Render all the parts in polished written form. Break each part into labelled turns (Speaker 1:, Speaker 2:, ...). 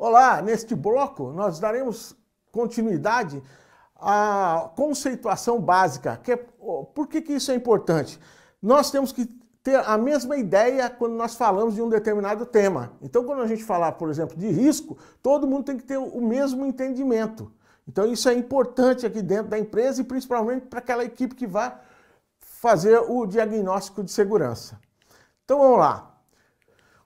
Speaker 1: Olá, neste bloco nós daremos continuidade à conceituação básica. Por que isso é importante? Nós temos que ter a mesma ideia quando nós falamos de um determinado tema. Então, quando a gente falar, por exemplo, de risco, todo mundo tem que ter o mesmo entendimento. Então, isso é importante aqui dentro da empresa e principalmente para aquela equipe que vai fazer o diagnóstico de segurança. Então, vamos lá.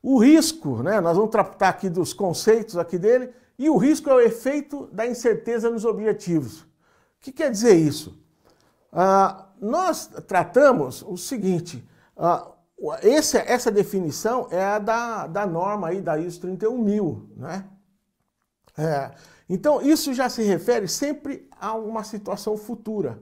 Speaker 1: O risco, né, nós vamos tratar aqui dos conceitos aqui dele, e o risco é o efeito da incerteza nos objetivos. O que quer dizer isso? Nós tratamos o seguinte, essa definição é a da norma aí da ISO 31000, né? Então, isso já se refere sempre a uma situação futura.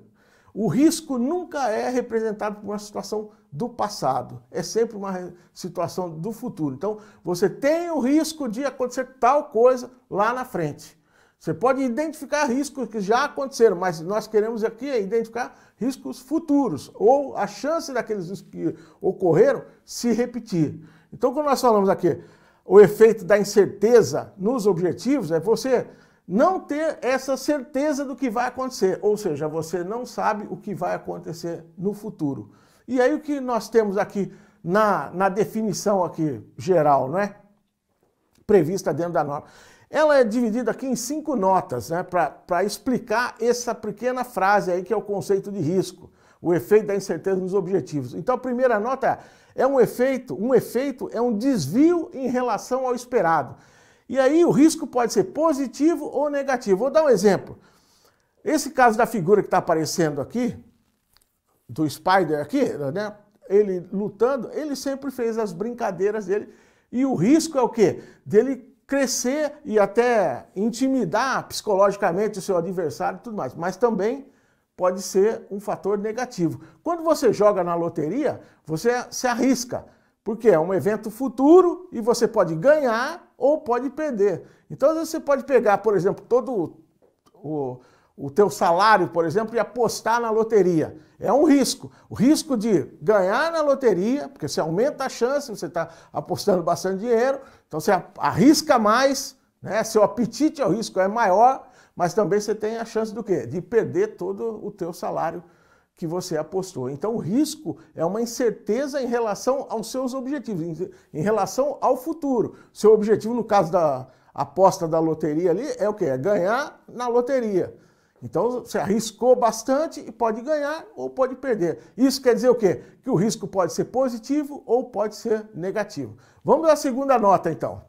Speaker 1: O risco nunca é representado por uma situação do passado, é sempre uma situação do futuro. Então, você tem o risco de acontecer tal coisa lá na frente. Você pode identificar riscos que já aconteceram, mas nós queremos aqui identificar riscos futuros, ou a chance daqueles riscos que ocorreram se repetir. Então, quando nós falamos aqui, o efeito da incerteza nos objetivos, é você não ter essa certeza do que vai acontecer, ou seja, você não sabe o que vai acontecer no futuro. E aí o que nós temos aqui na definição aqui geral, não é? Prevista dentro da norma. Ela é dividida aqui em 5 notas, né, para explicar essa pequena frase aí que é o conceito de risco, o efeito da incerteza nos objetivos. Então a primeira nota é um efeito é um desvio em relação ao esperado. E aí o risco pode ser positivo ou negativo. Vou dar um exemplo. Esse caso da figura que está aparecendo aqui, do Spider aqui, né? Ele lutando, ele sempre fez as brincadeiras dele. E o risco é o quê? Dele crescer e até intimidar psicologicamente o seu adversário e tudo mais. Mas também pode ser um fator negativo. Quando você joga na loteria, você se arrisca. Porque é um evento futuro e você pode ganhar ou pode perder. Então, às vezes você pode pegar, por exemplo, todo o teu salário, por exemplo, e apostar na loteria. É um risco. O risco de ganhar na loteria, porque você aumenta a chance, você está apostando bastante dinheiro, então você arrisca mais, né? Seu apetite ao risco é maior, mas também você tem a chance do quê? De perder todo o teu salário que você apostou. Então o risco é uma incerteza em relação aos seus objetivos, em relação ao futuro. Seu objetivo, no caso da aposta da loteria ali, é o quê? É ganhar na loteria. Então você arriscou bastante e pode ganhar ou pode perder. Isso quer dizer o quê? Que o risco pode ser positivo ou pode ser negativo. Vamos à segunda nota então.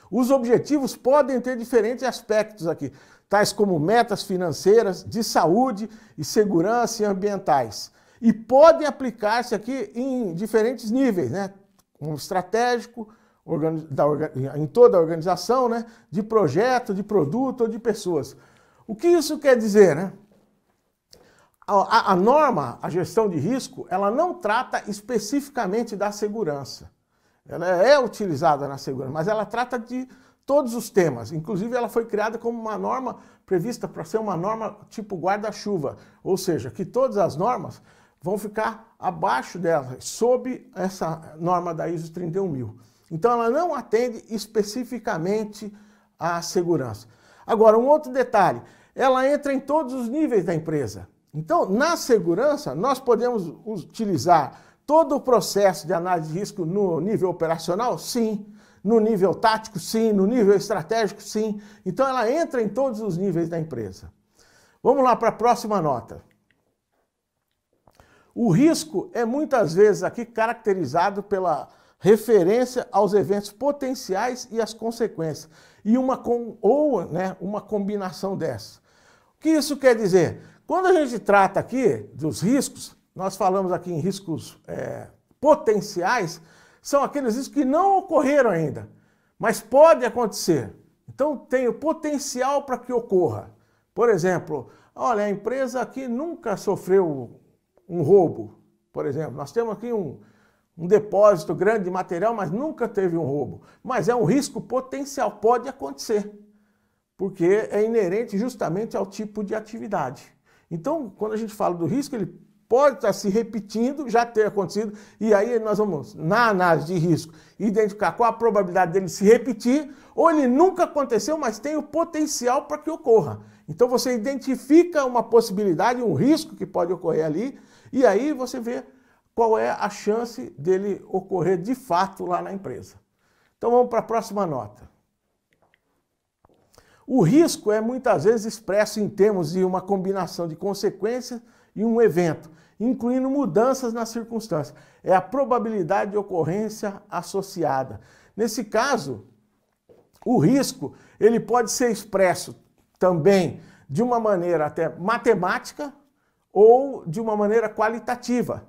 Speaker 1: Os objetivos podem ter diferentes aspectos aqui, tais como metas financeiras, de saúde e segurança e ambientais. E podem aplicar-se aqui em diferentes níveis, né? Um estratégico, em toda a organização, né? De projeto, de produto ou de pessoas. O que isso quer dizer, né? A norma, a gestão de risco, ela não trata especificamente da segurança. Ela é utilizada na segurança, mas ela trata de todos os temas. Inclusive, ela foi criada como uma norma prevista para ser uma norma tipo guarda-chuva. Ou seja, que todas as normas vão ficar abaixo dela, sob essa norma da ISO 31000. Então, ela não atende especificamente à segurança. Agora, um outro detalhe, ela entra em todos os níveis da empresa. Então, na segurança, nós podemos utilizar todo o processo de análise de risco no nível operacional? Sim. No nível tático? Sim. No nível estratégico? Sim. Então, ela entra em todos os níveis da empresa. Vamos lá para a próxima nota. O risco é muitas vezes aqui caracterizado pela referência aos eventos potenciais e as consequências, e uma combinação dessas. O que isso quer dizer? Quando a gente trata aqui dos riscos, nós falamos aqui em riscos potenciais, são aqueles riscos que não ocorreram ainda, mas pode acontecer. Então tem o potencial para que ocorra. Por exemplo, olha, a empresa aqui nunca sofreu um roubo, por exemplo. Nós temos aqui um depósito grande de material, mas nunca teve um roubo. Mas é um risco potencial, pode acontecer, porque é inerente justamente ao tipo de atividade. Então, quando a gente fala do risco, ele pode estar se repetindo, já ter acontecido, e aí nós vamos, na análise de risco, identificar qual a probabilidade dele se repetir, ou ele nunca aconteceu, mas tem o potencial para que ocorra. Então você identifica uma possibilidade, um risco que pode ocorrer ali, e aí você vê qual é a chance dele ocorrer de fato lá na empresa. Então vamos para a próxima nota. O risco é muitas vezes expresso em termos de uma combinação de consequências e um evento, incluindo mudanças nas circunstâncias. É a probabilidade de ocorrência associada. Nesse caso, o risco ele pode ser expresso também de uma maneira até matemática ou de uma maneira qualitativa,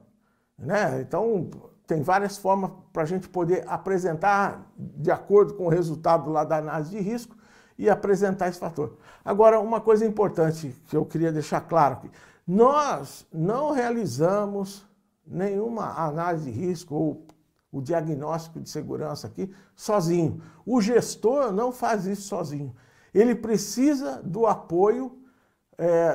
Speaker 1: né? Então, tem várias formas para a gente poder apresentar de acordo com o resultado lá da análise de risco e apresentar esse fator. Agora, uma coisa importante que eu queria deixar claro aqui, nós não realizamos nenhuma análise de risco ou o diagnóstico de segurança aqui sozinho. O gestor não faz isso sozinho. Ele precisa do apoio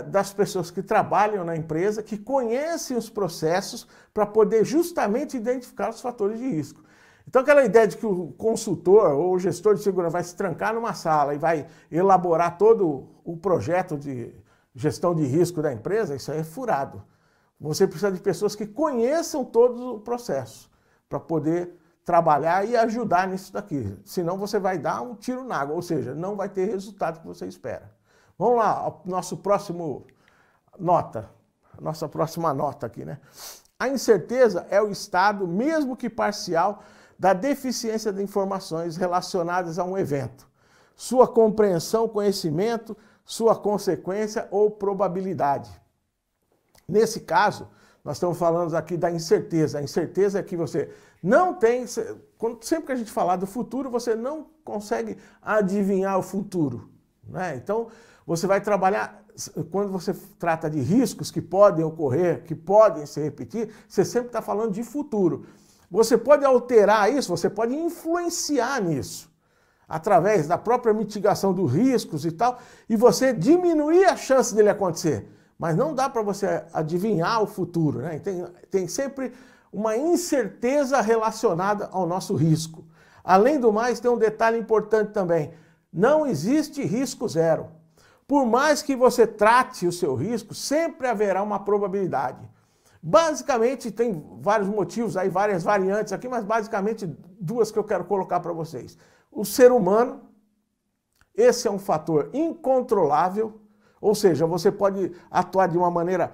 Speaker 1: das pessoas que trabalham na empresa, que conhecem os processos para poder justamente identificar os fatores de risco. Então aquela ideia de que o consultor ou o gestor de segurança vai se trancar numa sala e vai elaborar todo o projeto de gestão de risco da empresa, isso aí é furado. Você precisa de pessoas que conheçam todo o processo para poder trabalhar e ajudar nisso daqui. Senão você vai dar um tiro na água, ou seja, não vai ter resultado que você espera. Vamos lá, nossa próxima nota aqui, né? A incerteza é o estado, mesmo que parcial, da deficiência de informações relacionadas a um evento, sua compreensão, conhecimento, sua consequência ou probabilidade. Nesse caso, nós estamos falando aqui da incerteza. A incerteza é que você não tem... Sempre que a gente falar do futuro, você não consegue adivinhar o futuro, né? Então, você vai trabalhar... Quando você trata de riscos que podem ocorrer, que podem se repetir, você sempre está falando de futuro. Você pode alterar isso, você pode influenciar nisso, através da própria mitigação dos riscos e tal, e você diminuir a chance dele acontecer. Mas não dá para você adivinhar o futuro, né? Tem sempre uma incerteza relacionada ao nosso risco. Além do mais, tem um detalhe importante também. Não existe risco zero. Por mais que você trate o seu risco, sempre haverá uma probabilidade. Basicamente, tem vários motivos, aí várias variantes aqui, mas basicamente duas que eu quero colocar para vocês. O ser humano, esse é um fator incontrolável, ou seja, você pode atuar de uma maneira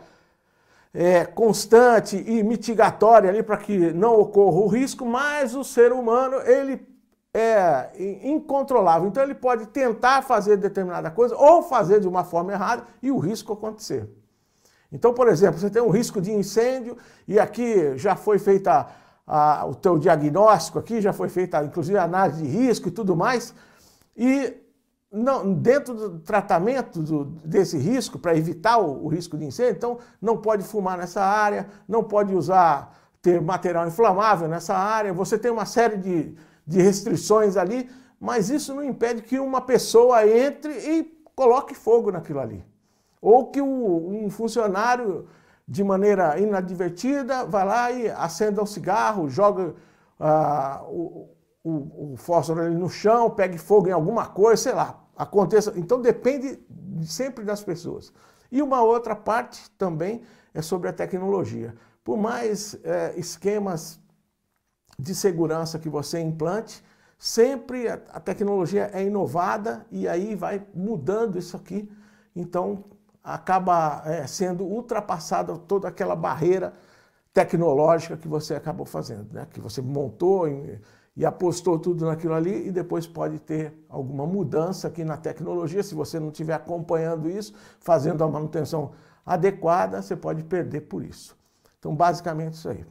Speaker 1: constante e mitigatória ali para que não ocorra o risco, mas o ser humano, ele é incontrolável. Então ele pode tentar fazer determinada coisa ou fazer de uma forma errada e o risco acontecer. Então, por exemplo, você tem um risco de incêndio e aqui já foi feita o teu diagnóstico, aqui já foi feita inclusive a análise de risco e tudo mais, e dentro do tratamento desse risco, para evitar o risco de incêndio, então não pode fumar nessa área, não pode ter material inflamável nessa área, você tem uma série de restrições ali, mas isso não impede que uma pessoa entre e coloque fogo naquilo ali. Ou que um funcionário, de maneira inadvertida, vai lá e acenda um cigarro, joga o fósforo ali no chão, pegue fogo em alguma coisa, sei lá, aconteça. Então depende sempre das pessoas. E uma outra parte também é sobre a tecnologia. Por mais esquemas de segurança que você implante, sempre a tecnologia é inovada e aí vai mudando isso aqui. Então, acaba sendo ultrapassada toda aquela barreira tecnológica que você acabou fazendo, né? Que você montou e apostou tudo naquilo ali e depois pode ter alguma mudança aqui na tecnologia. Se você não estiver acompanhando isso, fazendo a manutenção adequada, você pode perder por isso. Então, basicamente isso aí.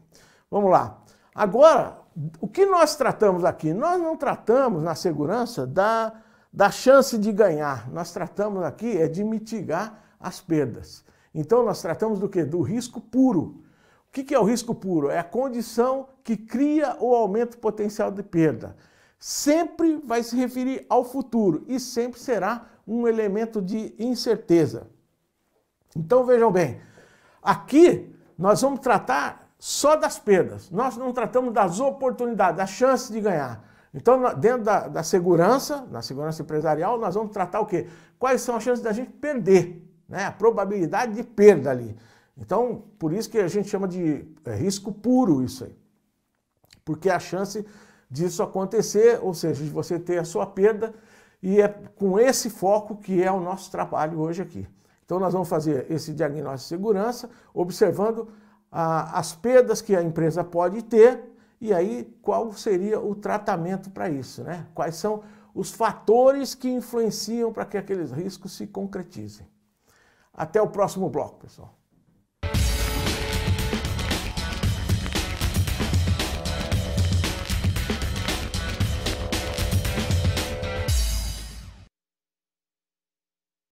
Speaker 1: Vamos lá. Agora, o que nós tratamos aqui? Nós não tratamos na segurança da chance de ganhar. Nós tratamos aqui de mitigar as perdas. Então nós tratamos do quê? Do risco puro. O que é o risco puro? É a condição que cria ou aumenta o potencial de perda. Sempre vai se referir ao futuro e sempre será um elemento de incerteza. Então vejam bem, aqui nós vamos tratar só das perdas. Nós não tratamos das oportunidades, das chances de ganhar. Então, dentro da segurança, na segurança empresarial, nós vamos tratar o quê? Quais são as chances da gente perder, né? A probabilidade de perda ali. Então, por isso que a gente chama de risco puro isso aí. Porque a chance disso acontecer, ou seja, de você ter a sua perda, e é com esse foco que é o nosso trabalho hoje aqui. Então, nós vamos fazer esse diagnóstico de segurança, observando as perdas que a empresa pode ter, e aí qual seria o tratamento para isso, né? Quais são os fatores que influenciam para que aqueles riscos se concretizem. Até o próximo bloco, pessoal.